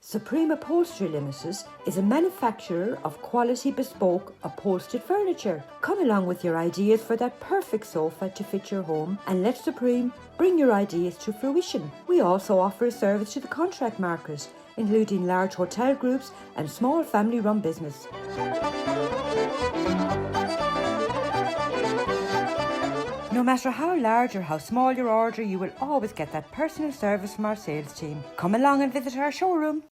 Supreme Upholstery Limited is a manufacturer of quality bespoke upholstered furniture. Come along with your ideas for that perfect sofa to fit your home and let Supreme bring your ideas to fruition. We also offer a service to the contract market, including large hotel groups and small family-run business. No matter how large or how small your order, you will always get that personal service from our sales team. Come along and visit our showroom.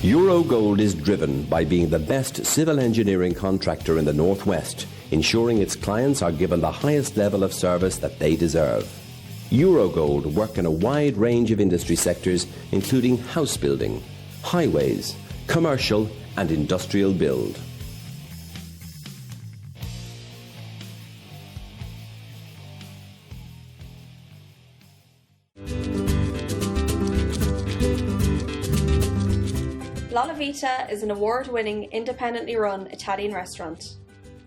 Eurogold is driven by being the best civil engineering contractor in the Northwest, ensuring its clients are given the highest level of service that they deserve. Eurogold work in a wide range of industry sectors, including house building, highways, commercial and industrial build. La Vita is an award-winning, independently run Italian restaurant.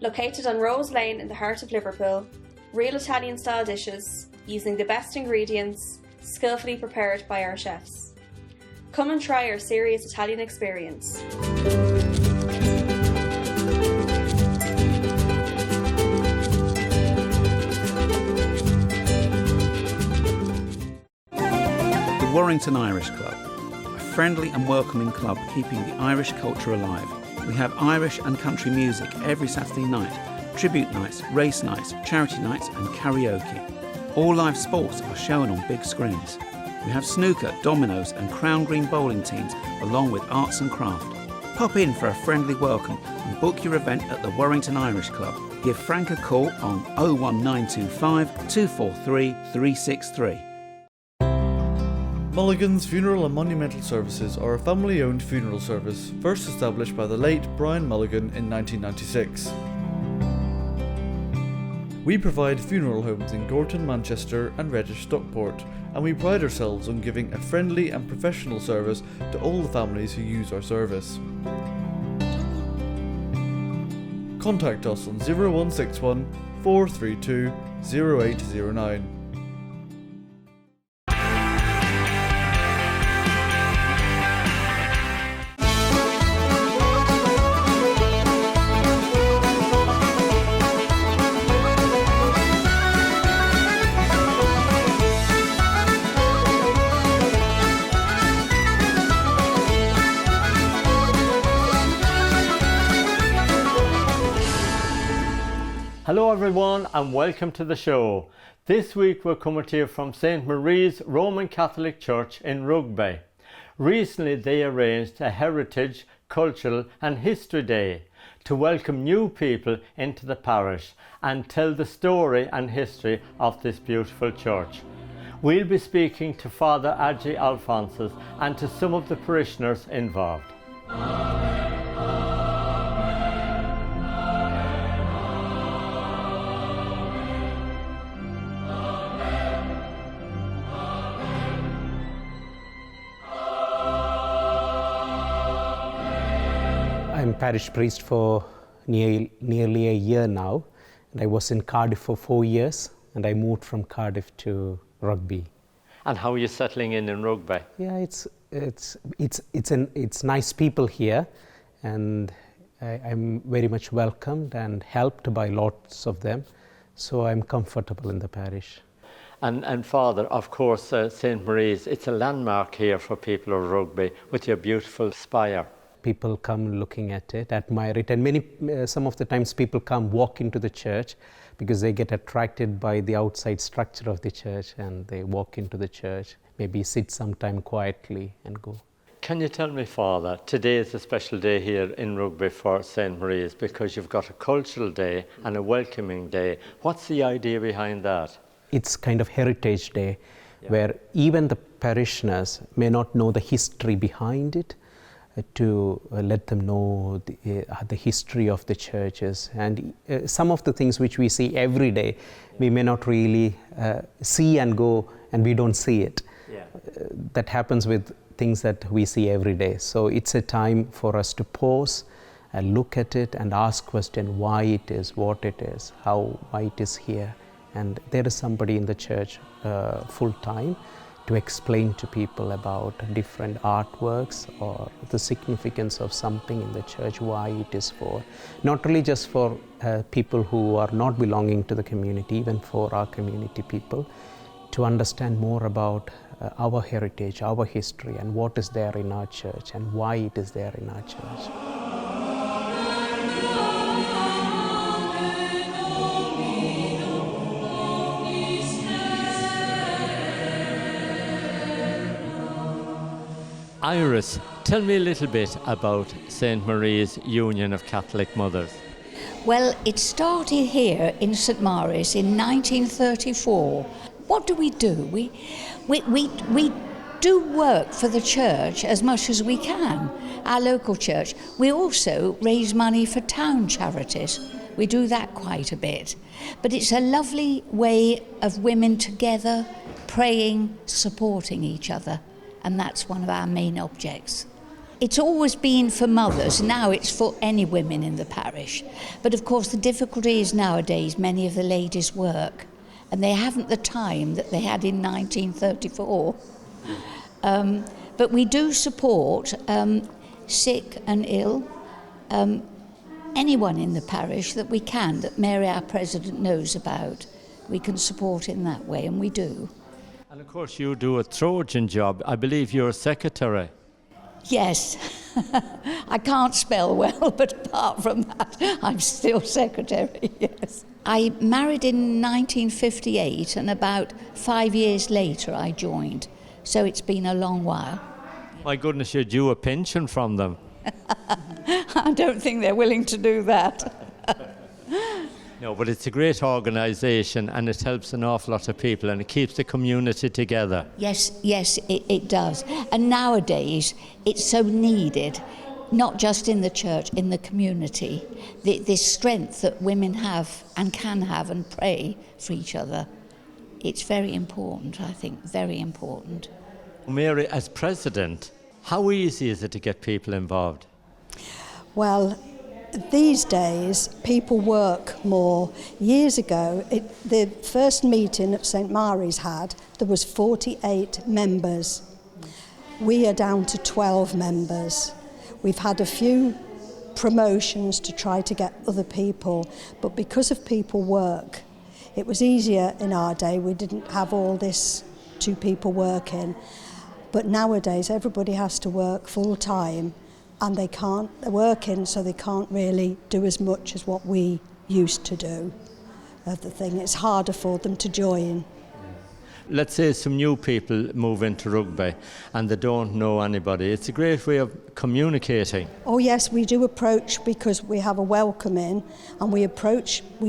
Located on Rose Lane in the heart of Liverpool, real Italian-style dishes, using the best ingredients, skillfully prepared by our chefs. Come and try our serious Italian experience. The Warrington Irish Club, a friendly and welcoming club keeping the Irish culture alive. We have Irish and country music every Saturday night, tribute nights, race nights, charity nights and karaoke. All live sports are shown on big screens. We have snooker, dominoes and Crown Green bowling teams along with arts and craft. Pop in for a friendly welcome and book your event at the Warrington Irish Club. Give Frank a call on 01925 243 363. Mulligan's Funeral and Monumental Services are a family-owned funeral service first established by the late Brian Mulligan in 1996. We provide funeral homes in Gorton, Manchester and Reddish, Stockport, and we pride ourselves on giving a friendly and professional service to all the families who use our service. Contact us on 0161 432 0809. Hello everyone and welcome to the show. This week we're coming to you from St Mary's Roman Catholic Church in Rugby. Recently they arranged a Heritage, Cultural and History Day to welcome new people into the parish and tell the story and history of this beautiful church. We'll be speaking to Father Aji Alphonse and to some of the parishioners involved. I'm parish priest for nearly a year now, and I was in Cardiff for 4 years, and I moved from Cardiff to Rugby. And how are you settling in Rugby? Yeah, it's nice people here, and I'm very much welcomed and helped by lots of them, so I'm comfortable in the parish. And Father, of course, St Mary's, it's a landmark here for people of Rugby with your beautiful spire. People come looking at it, admire it, and some of the times people come walk into the church because they get attracted by the outside structure of the church, and they walk into the church, maybe sit sometime quietly and go. Can you tell me, Father, today is a special day here in Rugby for St Mary's because you've got a cultural day and a welcoming day. What's the idea behind that? It's kind of Heritage Day, where even the parishioners may not know the history behind it, to let them know the history of the churches, and some of the things which we see every day we may not really see and go and we don't see it. That happens with things that we see every day. So it's a time for us to pause and look at it and ask question why it is, what it is, why it is here. And there is somebody in the church full time to explain to people about different artworks or the significance of something in the church, why it is for, not really just for people who are not belonging to the community, even for our community people, to understand more about our heritage, our history, and what is there in our church and why it is there in our church. Iris, tell me a little bit about St Marie's Union of Catholic Mothers. Well, it started here in St Mary's in 1934. What do? We do work for the church as much as we can, our local church. We also raise money for town charities. We do that quite a bit. But it's a lovely way of women together, praying, supporting each other. And that's one of our main objects. It's always been for mothers, now it's for any women in the parish. But of course the difficulty is nowadays many of the ladies work and they haven't the time that they had in 1934. But we do support sick and ill, anyone in the parish that we can, that Mary, our president, knows about. We can support in that way, and we do. And of course you do a Trojan job. I believe you're a secretary. Yes. I can't spell well, but apart from that, I'm still secretary, yes. I married in 1958, and about 5 years later I joined. So it's been a long while. My goodness, you're due a pension from them. I don't think they're willing to do that. No, but it's a great organisation and it helps an awful lot of people and it keeps the community together. Yes, it does. And nowadays, it's so needed, not just in the church, in the community. This strength that women have and can have and pray for each other. It's very important, I think, very important. Mary, as president, how easy is it to get people involved? Well, these days, people work more. Years ago, the first meeting that St Mary's had, there was 48 members. We are down to 12 members. We've had a few promotions to try to get other people, but because of people work, it was easier in our day. We didn't have all this 2 people working. But nowadays, everybody has to work full time, and they're working, so they can't really do as much as what we used to do. The thing, it's harder for them to join. Let's say some new people move into Rugby and they don't know anybody. It's a great way of communicating. Oh yes, we do approach, because we have a welcome in, and we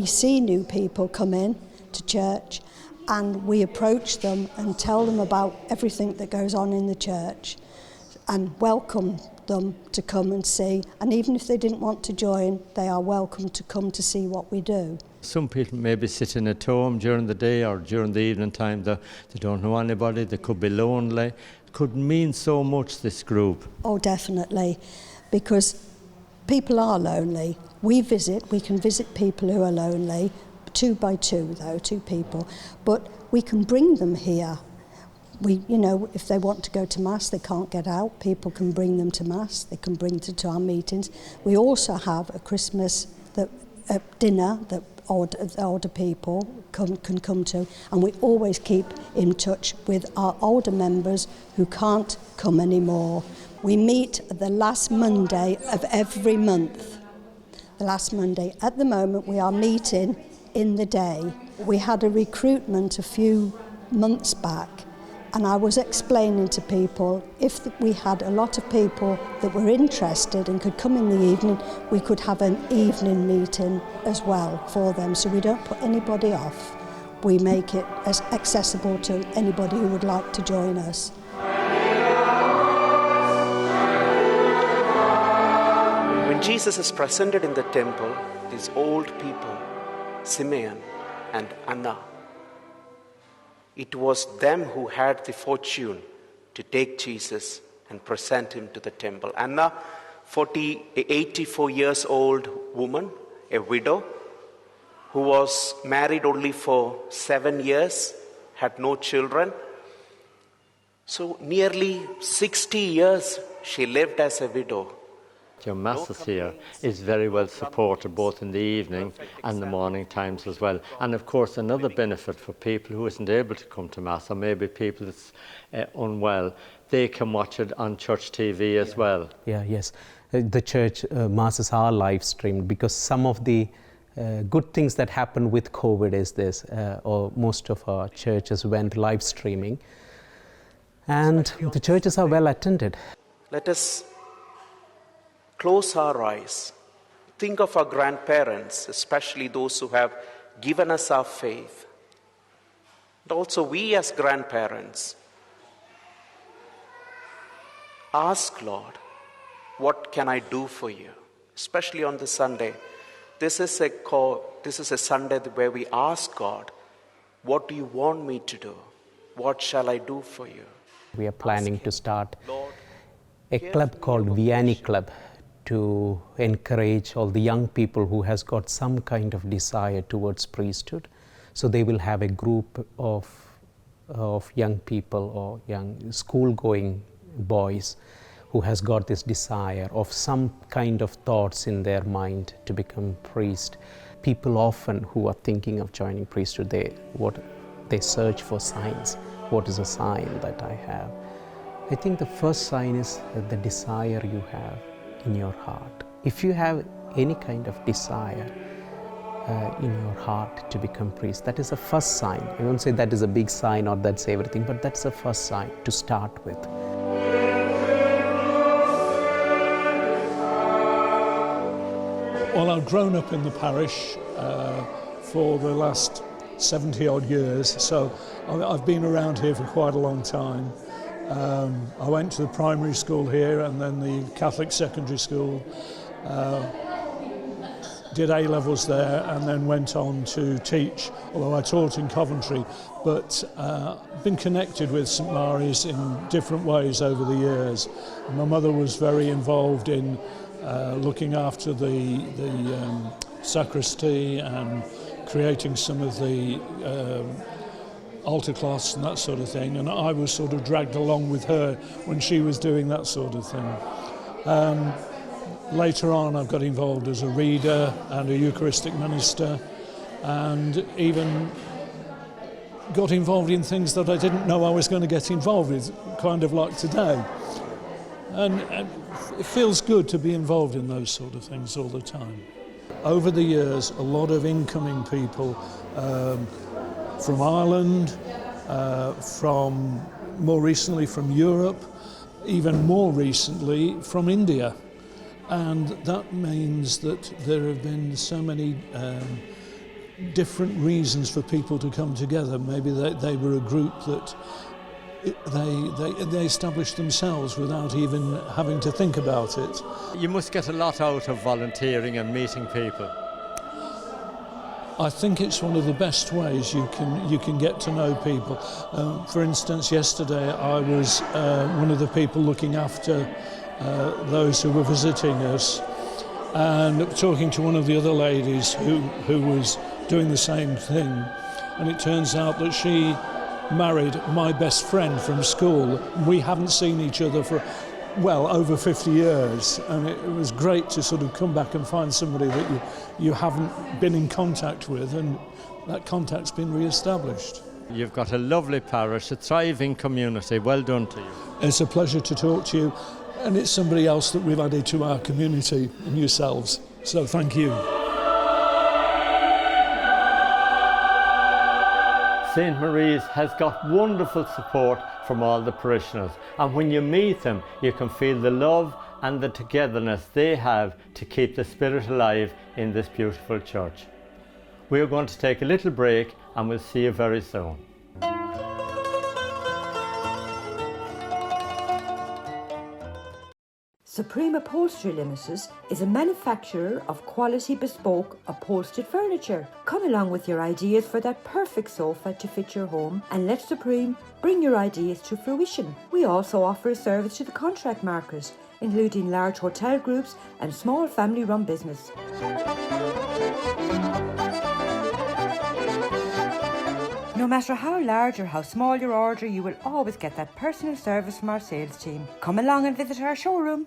see new people come in to church, and we approach them and tell them about everything that goes on in the church and welcome them to come and see. And even if they didn't want to join, they are welcome to come to see what we do. Some people may be sitting at home during the day or during the evening time. They don't know anybody. They could be lonely. It could mean so much, this group. Oh, definitely, because people are lonely. We can visit people who are lonely, 2 by 2 though, 2 people, but we can bring them here. If they want to go to Mass, they can't get out, people can bring them to Mass, they can bring them to our meetings. We also have a Christmas dinner that older people can come to, and we always keep in touch with our older members who can't come anymore. We meet the last Monday of every month. The last Monday. At the moment, we are meeting in the day. We had a recruitment a few months back, and I was explaining to people, if we had a lot of people that were interested and could come in the evening, we could have an evening meeting as well for them. So we don't put anybody off. We make it as accessible to anybody who would like to join us. When Jesus is presented in the temple, these old people, Simeon and Anna, it was them who had the fortune to take Jesus and present him to the temple. Anna, 84 years old woman, a widow, who was married only for 7 years, had no children. So nearly 60 years she lived as a widow. Your masses here is very well supported both in the evening and the morning times as well. And of course another benefit for people who isn't able to come to Mass, or maybe people that's unwell, they can watch it on church TV as well. Yes. The church masses are live streamed, because some of the good things that happened with COVID is this, or most of our churches went live streaming, and the churches are well attended. Let us close our eyes. Think of our grandparents, especially those who have given us our faith. And also we as grandparents, ask Lord, what can I do for you? Especially on the Sunday. This is a Sunday where we ask God, what do you want me to do? What shall I do for you? We are planning to start a club called Vianney Club to encourage all the young people who has got some kind of desire towards priesthood. So they will have a group of young people or young school-going boys who has got this desire of some kind of thoughts in their mind to become priest. People often who are thinking of joining priesthood, they search for signs. What is a sign that I have? I think the first sign is the desire you have in your heart. If you have any kind of desire in your heart to become priest, that is the first sign. I won't say that is a big sign or that's everything, but that's the first sign to start with. Well, I've grown up in the parish for the last 70 odd years, so I've been around here for quite a long time. I went to the primary school here and then the Catholic secondary school, did A-levels there and then went on to teach, although I taught in Coventry, but been connected with St Mary's in different ways over the years. My mother was very involved in looking after the sacristy and creating some of the altar cloths and that sort of thing, and I was sort of dragged along with her when she was doing that sort of thing. Later on I've got involved as a reader and a Eucharistic minister, and even got involved in things that I didn't know I was going to get involved with, kind of like today. And it feels good to be involved in those sort of things all the time. Over the years, a lot of incoming people from Ireland, from more recently from Europe, even more recently from India. And that means that there have been so many different reasons for people to come together. Maybe they were a group that they established themselves without even having to think about it. You must get a lot out of volunteering and meeting people. I think it's one of the best ways you can get to know people. For instance, yesterday I was one of the people looking after those who were visiting us, and talking to one of the other ladies who was doing the same thing, and it turns out that she married my best friend from school. We haven't seen each other for, well, over 50 years, and it was great to sort of come back and find somebody that you haven't been in contact with, and that contact's been re-established. You've got a lovely parish, a thriving community. Well done to you. It's a pleasure to talk to you, and it's somebody else that we've added to our community and yourselves, so thank you. St Mary's has got wonderful support from all the parishioners, and when you meet them you can feel the love and the togetherness they have to keep the spirit alive in this beautiful church. We are going to take a little break and we'll see you very soon. Supreme Upholstery Limited is a manufacturer of quality bespoke upholstered furniture. Come along with your ideas for that perfect sofa to fit your home and let Supreme bring your ideas to fruition. We also offer a service to the contract market, including large hotel groups and small family-run business. No matter how large or how small your order, you will always get that personal service from our sales team. Come along and visit our showroom.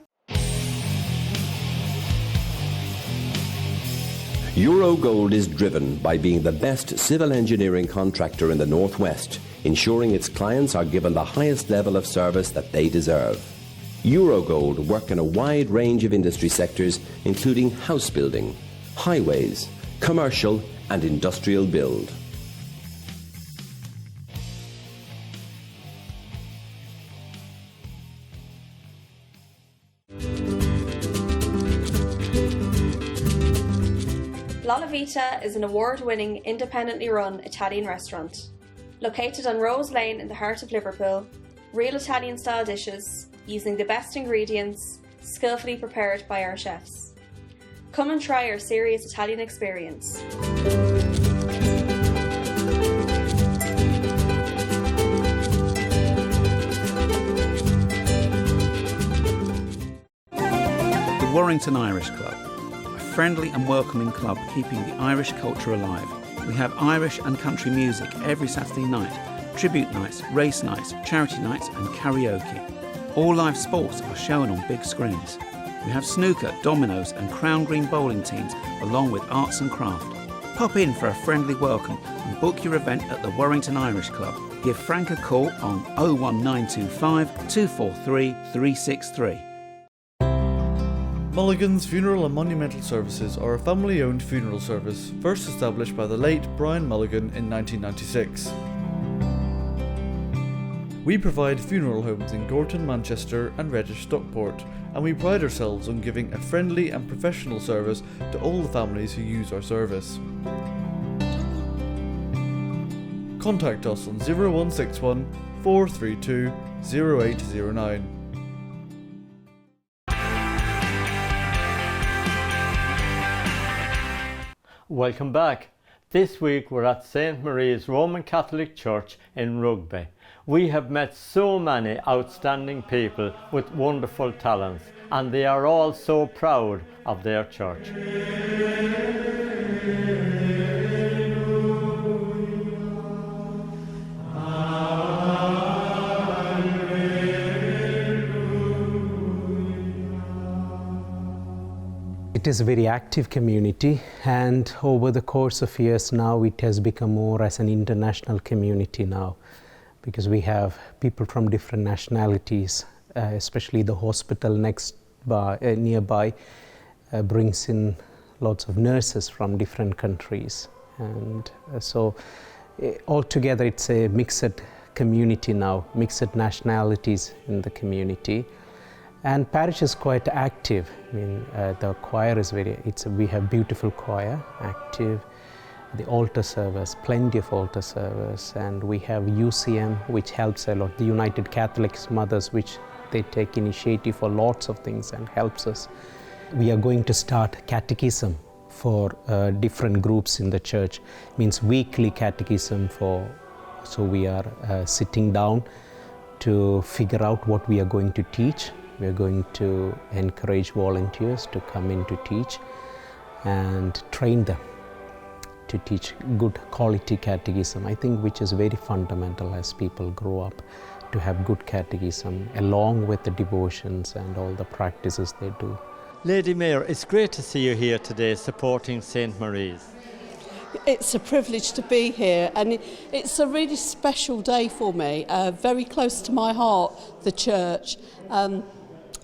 Eurogold is driven by being the best civil engineering contractor in the Northwest, ensuring its clients are given the highest level of service that they deserve. Eurogold work in a wide range of industry sectors, including house building, highways, commercial and industrial build. La Vita is an award-winning, independently run Italian restaurant. Located on Rose Lane in the heart of Liverpool, real Italian-style dishes, using the best ingredients, skillfully prepared by our chefs. Come and try our serious Italian experience. The Warrington Irish Club, a friendly and welcoming club keeping the Irish culture alive. We have Irish and country music every Saturday night, tribute nights, race nights, charity nights and karaoke. All live sports are shown on big screens. We have snooker, dominoes and crown green bowling teams along with arts and craft. Pop in for a friendly welcome and book your event at the Warrington Irish Club. Give Frank a call on 01925 243 363. Mulligan's Funeral and Monumental Services are a family-owned funeral service first established by the late Brian Mulligan in 1996. We provide funeral homes in Gorton, Manchester and Reddish, Stockport, and we pride ourselves on giving a friendly and professional service to all the families who use our service. Contact us on 0161 432 0809. Welcome back. This week we're at St Mary's Roman Catholic Church in Rugby. We have met so many outstanding people with wonderful talents, and they are all so proud of their church. It is a very active community, and over the course of years now it has become more as an international community now, because we have people from different nationalities, especially the hospital nearby brings in lots of nurses from different countries, and so altogether it's a mixed community now, mixed nationalities in the community. And parish is quite active. I mean, the choir is we have beautiful choir, active, the altar service, plenty of altar service, and we have UCM, which helps a lot, the United Catholic Mothers, which they take initiative for lots of things and helps us. We are going to start catechism for different groups in the church, means weekly catechism so we are sitting down to figure out what we are going to teach. We are going to encourage volunteers to come in to teach and train them to teach good quality catechism, I think, which is very fundamental as people grow up, to have good catechism along with the devotions and all the practices they do. Lady Mayor, it's great to see you here today supporting St Mary's. It's a privilege to be here, and it's a really special day for me, very close to my heart, the church.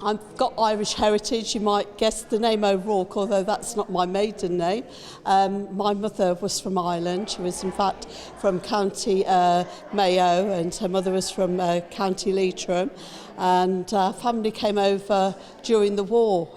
I've got Irish heritage. You might guess the name O'Rourke, although that's not my maiden name. My mother was from Ireland. She was in fact from County Mayo, and her mother was from County Leitrim. And family came over during the war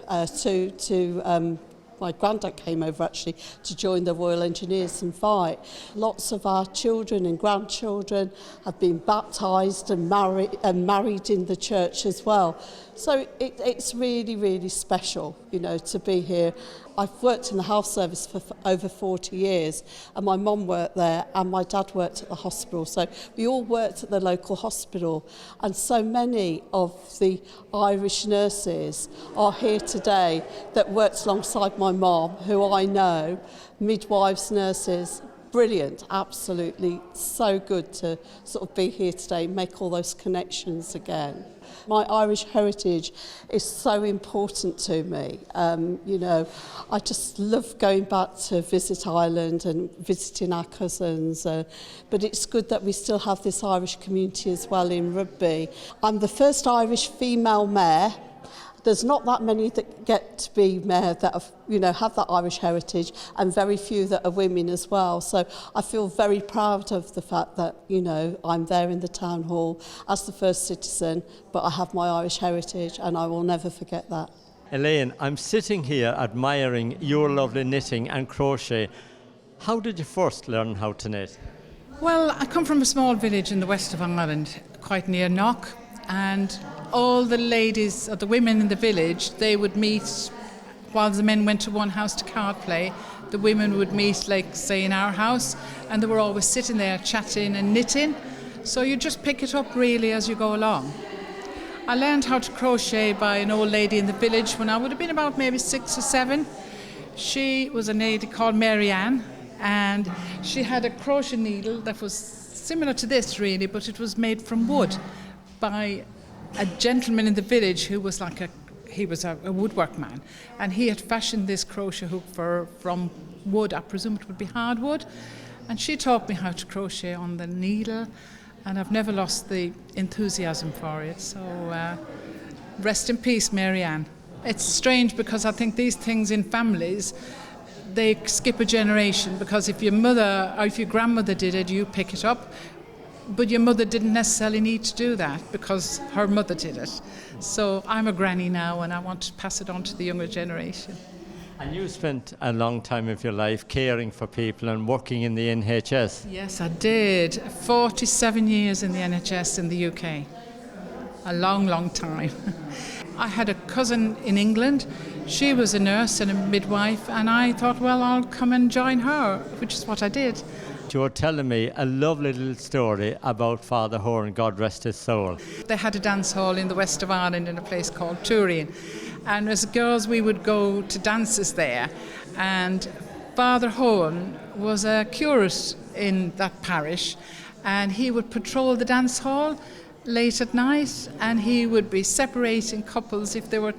my granddad came over actually to join the Royal Engineers and fight. Lots of our children and grandchildren have been baptised and married in the church as well. So it's really, really special, you know, to be here. I've worked in the health service for over 40 years, and my mum worked there and my dad worked at the hospital. So we all worked at the local hospital, and so many of the Irish nurses are here today that worked alongside my mum, who I know, midwives, nurses, brilliant, absolutely so good to sort of be here today, make all those connections again. My Irish heritage is so important to me. You know, I just love going back to visit Ireland and visiting our cousins, but it's good that we still have this Irish community as well in Rugby. I'm the first Irish female mayor. There's not that many that get to be mayor that have, you know, have that Irish heritage, and very few that are women as well. So I feel very proud of the fact that, you know, I'm there in the town hall as the first citizen, but I have my Irish heritage, and I will never forget that. Elaine, I'm sitting here admiring your lovely knitting and crochet. How did you first learn how to knit? Well, I come from a small village in the west of Ireland, quite near Knock, and all the ladies, or the women in the village, they would meet while the men went to one house to card play. The women would meet, like, say, in our house, and they were always sitting there chatting and knitting. So you just pick it up really as you go along. I learned how to crochet by an old lady in the village when I would have been about maybe 6 or 7. She was a lady called Mary Ann, and she had a crochet needle that was similar to this really, but it was made from wood by a gentleman in the village who was like a woodwork man, and he had fashioned this crochet hook from wood. I presume it would be hardwood, and she taught me how to crochet on the needle, and I've never lost the enthusiasm for it. So rest in peace, Mary Ann. It's strange because I think these things in families, they skip a generation, because if your mother or if your grandmother did it, you pick it up. But your mother didn't necessarily need to do that because her mother did it. So I'm a granny now, and I want to pass it on to the younger generation. And you spent a long time of your life caring for people and working in the NHS. Yes, I did. 47 years in the NHS in the UK. A long, long time. I had a cousin in England. She was a nurse and a midwife, and I thought, well, I'll come and join her, which is what I did. You were telling me a lovely little story about Father Horan, God rest his soul. They had a dance hall in the west of Ireland in a place called Turin, and as girls we would go to dances there, and Father Horan was a curate in that parish, and he would patrol the dance hall late at night, and he would be separating couples if they were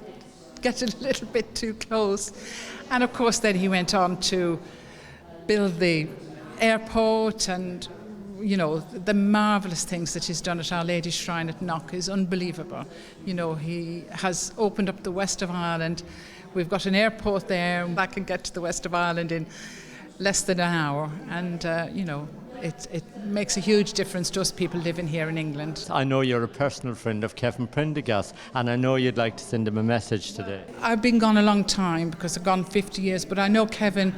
getting a little bit too close. And of course then he went on to build the airport, and you know, the marvellous things that he's done at Our Lady's Shrine at Knock is unbelievable. You know, he has opened up the west of Ireland. We've got an airport there, and that can get to the west of Ireland in less than an hour, and you know, it makes a huge difference to us people living here in England. I know you're a personal friend of Kevin Prendergast, and I know you'd like to send him a message today. I've been gone a long time, because I've gone 50 years, but I know Kevin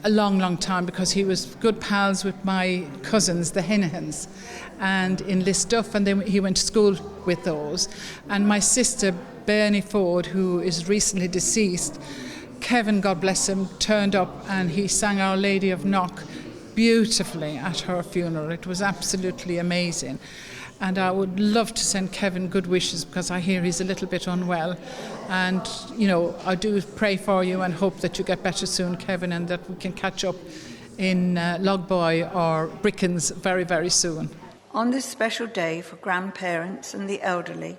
a long, long time, because he was good pals with my cousins, the Henahans, and in Listuff, and then he went to school with those. And my sister, Bernie Ford, who is recently deceased, Kevin, God bless him, turned up and he sang Our Lady of Knock beautifully at her funeral. It was absolutely amazing. And I would love to send Kevin good wishes, because I hear he's a little bit unwell. And, you know, I do pray for you and hope that you get better soon, Kevin, and that we can catch up in Logboy or Brickens very, very soon. On this special day for grandparents and the elderly,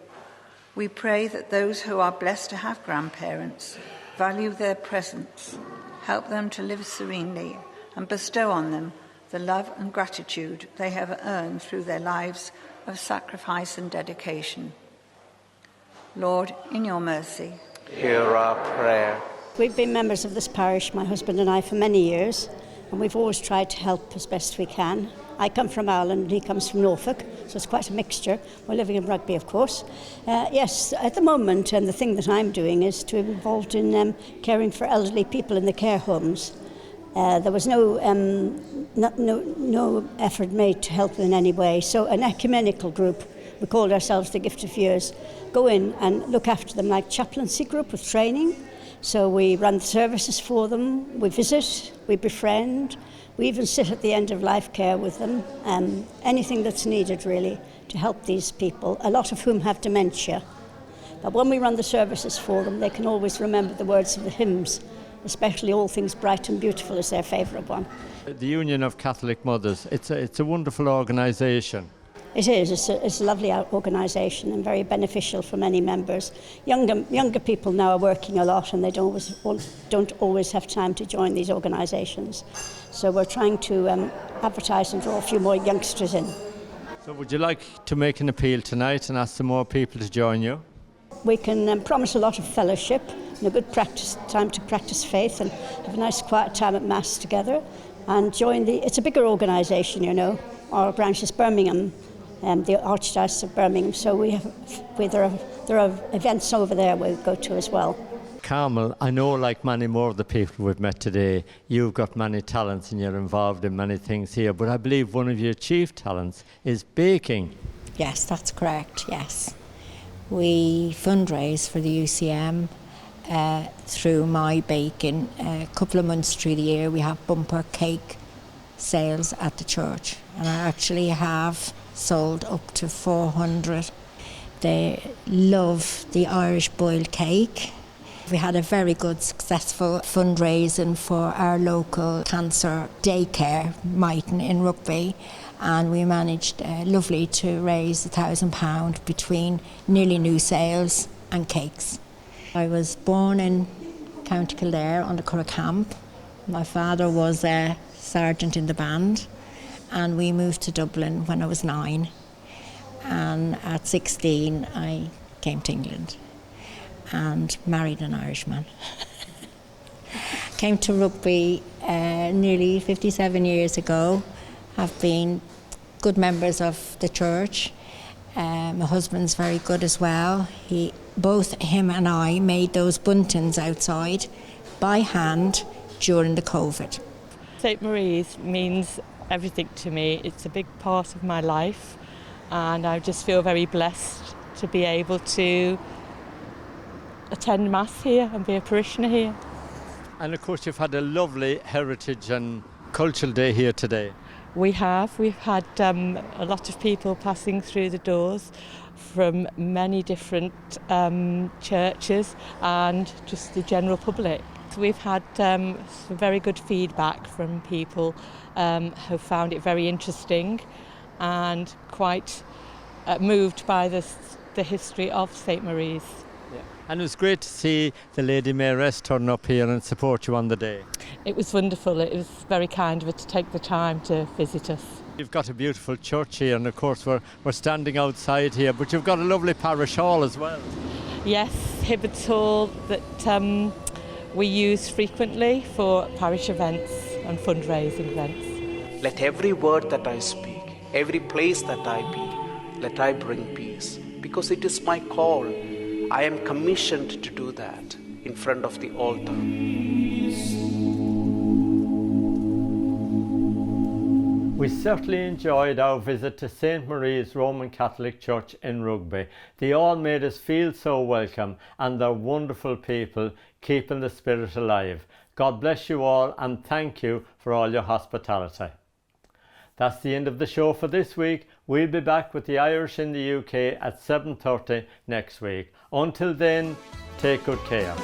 we pray that those who are blessed to have grandparents value their presence, help them to live serenely, and bestow on them the love and gratitude they have earned through their lives of sacrifice and dedication. Lord, in your mercy, hear our prayer. We've been members of this parish, my husband and I, for many years, and we've always tried to help as best we can. I come from Ireland and he comes from Norfolk, so it's quite a mixture. We're living in Rugby, of course. Yes, at the moment, and the thing that I'm doing is to be involved in caring for elderly people in the care homes. There was no effort made to help in any way. So an ecumenical group, we called ourselves the Gift of Years, go in and look after them like chaplaincy group with training. So we run the services for them, we visit, we befriend, we even sit at the end of life care with them, anything that's needed really to help these people, a lot of whom have dementia. But when we run the services for them, they can always remember the words of the hymns especially All Things Bright and Beautiful is their favourite one. The Union of Catholic Mothers, it's a wonderful organisation. It is. It's a lovely organisation and very beneficial for many members. Younger people now are working a lot and they don't always have time to join these organisations. So we're trying to advertise and draw a few more youngsters in. So would you like to make an appeal tonight and ask some more people to join you? We can promise a lot of fellowship and a good time to practice faith and have a nice quiet time at Mass together and join it's a bigger organisation, you know. Our branch is Birmingham, the Archdiocese of Birmingham, so there are events over there we'll go to as well. Carmel, I know like many more of the people we've met today, you've got many talents and you're involved in many things here, but I believe one of your chief talents is baking. Yes, that's correct, yes. We fundraise for the UCM through my baking. A couple of months through the year we have bumper cake sales at the church, and I actually have sold up to 400. They love the Irish boiled cake. We had a very good successful fundraising for our local cancer daycare, Mighton in Rugby, and we managed lovely to raise £1,000 between nearly new sales and cakes. I was born in County Kildare on the Cllr camp. My father was a sergeant in the band, and we moved to Dublin when I was 9, and at 16 I came to England and married an Irishman. Came to Rugby nearly 57 years ago. Have been good members of the church. My husband's very good as well. Both him and I made those buntons outside by hand during the COVID. St Marie's means everything to me. It's a big part of my life, and I just feel very blessed to be able to attend Mass here and be a parishioner here. And of course you've had a lovely heritage and cultural day here today. We've had a lot of people passing through the doors from many different churches and just the general public. We've had some very good feedback from people who found it very interesting and quite moved by the history of St Marie's. Yeah. And it was great to see the Lady Mayoress turn up here and support you on the day. It was wonderful. It was very kind of her to take the time to visit us. You've got a beautiful church here, and of course we're standing outside here, but you've got a lovely parish hall as well. Yes, Hibbert's Hall that we use frequently for parish events and fundraising events. Let every word that I speak, every place that I be, let I bring peace, because it is my call. I am commissioned to do that in front of the altar. We certainly enjoyed our visit to St Marie's Roman Catholic Church in Rugby. They all made us feel so welcome, and they're wonderful people keeping the spirit alive. God bless you all, and thank you for all your hospitality. That's the end of the show for this week. We'll be back with the Irish in the UK at 7:30 next week. Until then, take good care.